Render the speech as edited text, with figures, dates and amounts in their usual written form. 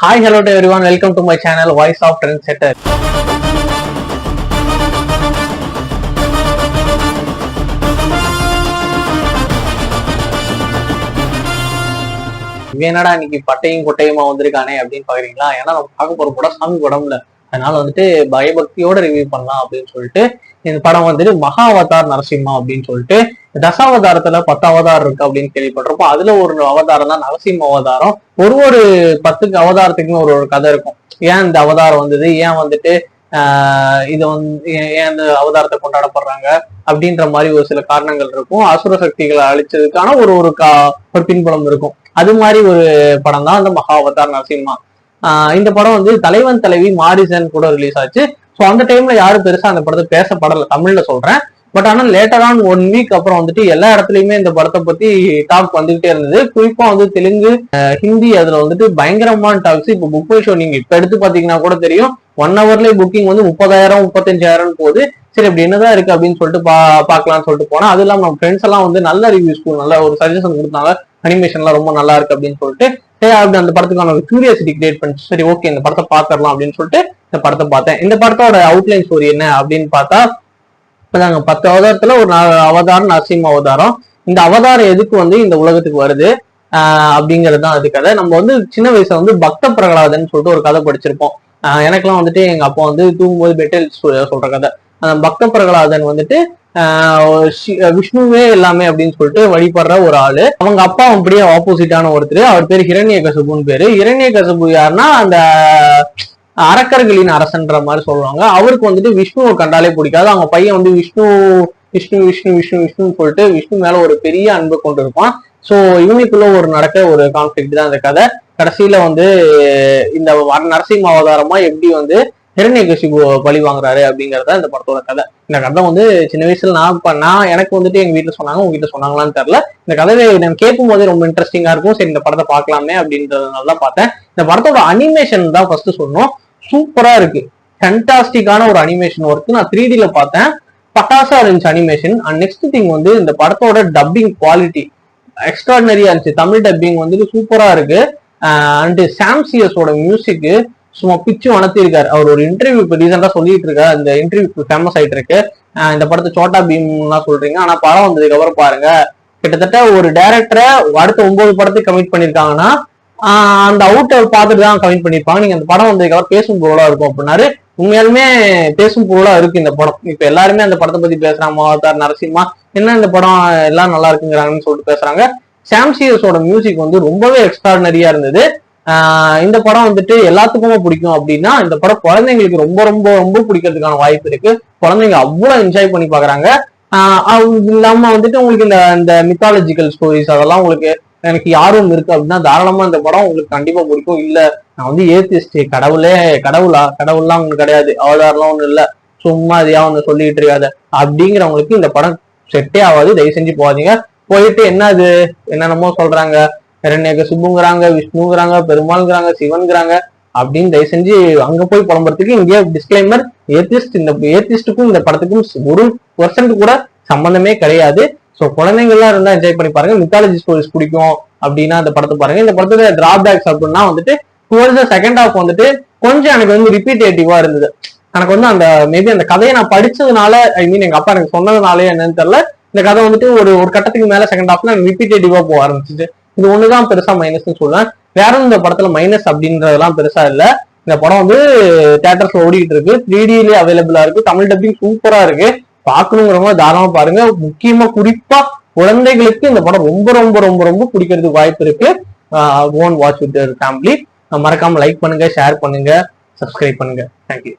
Hi, hello to everyone. Welcome to my channel, Voice of Trendsetter. என்னடா இன்னைக்கு பட்டையும் கொட்டையுமா வந்திருக்கானே அப்படின்னு பாக்குறீங்களா? ஏன்னா நம்ம பார்க்க போற படம் சாமி படம்ல, அதனால பயபக்தியோட ரிவ்யூ பண்ணலாம் அப்படின்னு சொல்லிட்டு இந்த படம் மகா அவதார் நரசிம்மா அப்படின்னு சொல்லிட்டு தசாவதாரத்துல 10 அவதாரம் இருக்கு அப்படின்னு கேள்விப்பட்டிருப்போம். அதுல ஒரு அவதாரம் தான் நரசிம்ம அவதாரம். ஒரு 10 அவதாரத்துக்குன்னு ஒரு கதை இருக்கும். ஏன் இந்த அவதாரம் வந்தது, ஏன் இது ஏன் இந்த அவதாரத்தை கொண்டாடப்படுறாங்க அப்படின்ற மாதிரி ஒரு சில காரணங்கள் இருக்கும். அசுர சக்திகளை அழிச்சதுக்கான ஒரு பின்புலம் இருக்கும். அது மாதிரி ஒரு படம் தான் அந்த மகா அவதார் நரசிம்மா. இந்த படம் தலைவன் தலைவி மாரிசன் கூட ரிலீஸ் ஆச்சு. ஸோ அந்த டைம்ல யாரும் பெருசா அந்த படத்தை பேசப்படல, தமிழ்ல சொல்றேன். பட் ஆனால் லேட்டர் ஆன் 1 வீக் அப்புறம் எல்லா இடத்துலயுமே இந்த படத்தை பத்தி டாக் வந்துகிட்டே இருந்தது. குறிப்பா தெலுங்கு, ஹிந்தி, அதுல பயங்கரமான டாக்ஸ். இப்போ புக் மை ஷோ நீங்க இப்ப எடுத்து பாத்தீங்கன்னா கூட தெரியும், 1 ஹவர்லயே புக்கிங் 30,000 35,000 போகுது. சரி, அப்படி என்னதான் இருக்கு அப்படின்னு சொல்லிட்டு பாக்கலாம்னு சொல்லிட்டு போனா, அது இல்லாம நம்ம ஃப்ரெண்ட்ஸ் எல்லாம் நல்ல ரிவ்யூஸ், நல்ல ஒரு சஜஷன் கொடுத்தாங்க. அனிமேஷன்லாம் ரொம்ப நல்லா இருக்கு அப்படின்னு சொல்லிட்டு அந்த படத்துக்கான ஒரு கியூரியாசிட்டி கிரியேட் பண்ணி, சரி ஓகே இந்த படத்தை பாத்திரலாம் அப்படின்னு சொல்லிட்டு இந்த படத்தை பார்த்தேன். இந்த படத்தோட அவுட்லைன் ஸ்டோரி என்ன அப்படின்னு பார்த்தா, 10 அவதாரத்துல ஒரு அவதாரம் நரசிம்ம அவதாரம். இந்த அவதாரம் எதுக்கு இந்த உலகத்துக்கு வருது அப்படிங்கிறது தான் அது கதை. நம்ம சின்ன வயசுல பக்த பிரகலாதன் சொல்லிட்டு ஒரு கதை படிச்சிருப்போம். எனக்கெல்லாம் எங்க அப்பா தூங்கும்போது பெட்டில் சொல்ற கதை. பக்த பிரகலாதன் விஷ்ணுவே எல்லாமே அப்படின்னு சொல்லிட்டு வழிபடுற ஒரு ஆளு. அவங்க அப்பா அப்படியே ஆப்போசிட்டான ஒருத்தர். அவர் பேரு ஹிரண்யகசிபுன்னு பேரு. ஹிரண்யகசிபு யாருன்னா அந்த அரக்கர்களின் அரசன்ற மாதிரி சொல்லுவாங்க. அவருக்கு விஷ்ணுவை கண்டாலே பிடிக்காது. அவங்க பையன் விஷ்ணு விஷ்ணு விஷ்ணு விஷ்ணு விஷ்ணுன்னு சொல்லிட்டு விஷ்ணு மேல ஒரு பெரிய அன்பு கொண்டு இருப்பான். சோ இவங்களுக்குள்ள நடக்க ஒரு கான்ஃபிளிக்ட் தான் இந்த கதை. கடைசியில இந்த நரசிம்ம அவதாரமா எப்படி ஹிரண்யகசிபு பழி வாங்குறாரு அப்படிங்கறத இந்த படத்தோட கதை. இந்த கதை சின்ன வயசுல எனக்கு எங்க வீட்டுல சொன்னாங்க, உங்க வீட்டுல சொன்னாங்களான்னு தெரியல. இந்த கதையை நான் கேட்கும் போதே ரொம்ப இன்ட்ரெஸ்டிங்கா இருக்கும். சரி இந்த படத்தை பார்க்கலாமே அப்படின்றதுனால தான் பார்த்தேன். இந்த படத்தோட அனிமேஷன் தான் ஃபர்ஸ்ட் சொல்லணும். சூப்பரா இருக்கு, ஃபேண்டாஸ்டிக்கான ஒரு அனிமேஷன் ஒர்க். நான் 3D பார்த்தேன், பட்டாசா இருந்துச்சு அனிமேஷன். அண்ட் நெக்ஸ்ட் திங் இந்த படத்தோட டப்பிங் குவாலிட்டி எக்ஸ்ட்ராடினரியா இருந்துச்சு. தமிழ் டப்பிங் சூப்பரா இருக்கு. அண்ட் சாம்சியஸோட மியூசிக் சும்மா பிச்சு வளர்த்திருக்காரு. அவர் ஒரு இன்டர்வியூ இப்போ ரீசெண்டா சொல்லிட்டு இருக்காரு. அந்த இன்டர்வியூ ஃபேமஸ் ஆயிட்டு இருக்கு. இந்த படத்தை சோட்டா பீம்லாம் சொல்றீங்க, ஆனா படம் வந்ததுக்கு அப்புறம் பாருங்க, கிட்டத்தட்ட ஒரு டைரக்டரை அடுத்த 9 படத்துக்கு கமிட் பண்ணிருக்காங்கன்னா அந்த அவுட்டர் பார்த்துட்டு தான் கமிட் பண்ணிருப்பாங்க. நீங்க அந்த படம் வந்ததுக்கு அப்புறம் பேசும் பொருளா இருக்கும் அப்படின்னாரு. உண்மையாலுமே பேசும் பொருளா இருக்கு இந்த படம். இப்ப எல்லாருமே அந்த படத்தை பத்தி பேசுறாங்க. அவதார் நரசிம்மா என்ன இந்த படம் எல்லாம் நல்லா இருக்குங்கிறாங்கன்னு சொல்லிட்டு பேசுறாங்க. சாம்சியஸோட மியூசிக் ரொம்பவே எக்ஸ்ட்ராடினரியா இருந்தது. இந்த படம் எல்லாத்துக்குமே பிடிக்கும் அப்படின்னா, இந்த படம் குழந்தைங்களுக்கு ரொம்ப ரொம்ப ரொம்ப பிடிக்கிறதுக்கான வாய்ப்பு இருக்கு. குழந்தைங்க அவ்வளவு என்ஜாய் பண்ணி பாக்குறாங்க. இல்லாம உங்களுக்கு இந்த மித்தாலஜிக்கல் ஸ்டோரிஸ் அதெல்லாம் உங்களுக்கு எனக்கு யாரும் இருக்கு அப்படின்னா தாராளமா இந்த படம் உங்களுக்கு கண்டிப்பா பிடிக்கும். இல்ல நான் ஏத்திஸ்ட், கடவுள்லாம் ஒண்ணு கிடையாது, அவதாரம்லாம் ஒண்ணு இல்ல, சும்மா அதையா ஒண்ணு சொல்லிட்டு இருக்காது அப்படிங்கிறவங்களுக்கு இந்த படம் செட்டே ஆகாது. தயவு செஞ்சு போகாதீங்க. போயிட்டு அது என்னென்னமோ சொல்றாங்க, ஹிரண்யகசிபுங்கிறாங்க, விஷ்ணுங்கிறாங்க, பெருமாள்ங்கிறாங்க, சிவன்கிறாங்க அப்படின்னு தயவு செஞ்சு அங்க போய் புலம்புறதுக்கு இங்கே டிஸ்கிளைமர், இந்த ஏத்திஸ்டுக்கும் இந்த படத்துக்கும் 1% கூட சம்பந்தமே கிடையாது. ஸோ குழந்தைங்கள்லாம் இருந்தா என்ஜாய் பண்ணி பாருங்க. மித்தாலஜி ஸ்டோரிஸ் பிடிக்கும் அப்படின்னா இந்த படத்தை பாருங்க. இந்த படத்துல டிராபேக்ஸ் அப்படின்னா டுவர்ட்ஸ் செகண்ட் ஹாஃப் கொஞ்சம் எனக்கு ரிப்பீட்டேட்டிவா இருந்தது. எனக்கு அந்த மேபி அந்த கதையை நான் படிச்சதுனால, ஐ மீன் எங்க அப்பா எனக்கு சொன்னதுனாலே என்னன்னு தெரியல, இந்த கதை ஒரு கட்டத்துக்கு மேல செகண்ட் ஹாஃப்ல ரிப்பீட்டேட்டிவா போக ஆரம்பிச்சிச்சு. இது ஒண்ணுதான் பெருசா மைனஸ்ன்னு சொல்லுவேன். வேற இந்த படத்துல மைனஸ் அப்படின்றதெல்லாம் பெருசா இல்ல. இந்த படம் தியேட்டர்ஸ்ல ஓடிக்கிட்டு இருக்கு, 3Dலயே அவைலபிளா இருக்கு. தமிழ் டப்பிங் சூப்பரா இருக்கு. பாக்கணுங்கிறவங்க தாராளமா பாருங்க. முக்கியமா குறிப்பா குழந்தைகளுக்கு இந்த படம் ரொம்ப ரொம்ப ரொம்ப ரொம்ப பிடிக்கிறதுக்கு வாய்ப்பு இருக்கு. go and watch with your family. மறக்காம லைக் பண்ணுங்க, ஷேர் பண்ணுங்க, சப்ஸ்கிரைப் பண்ணுங்க. தேங்க்யூ.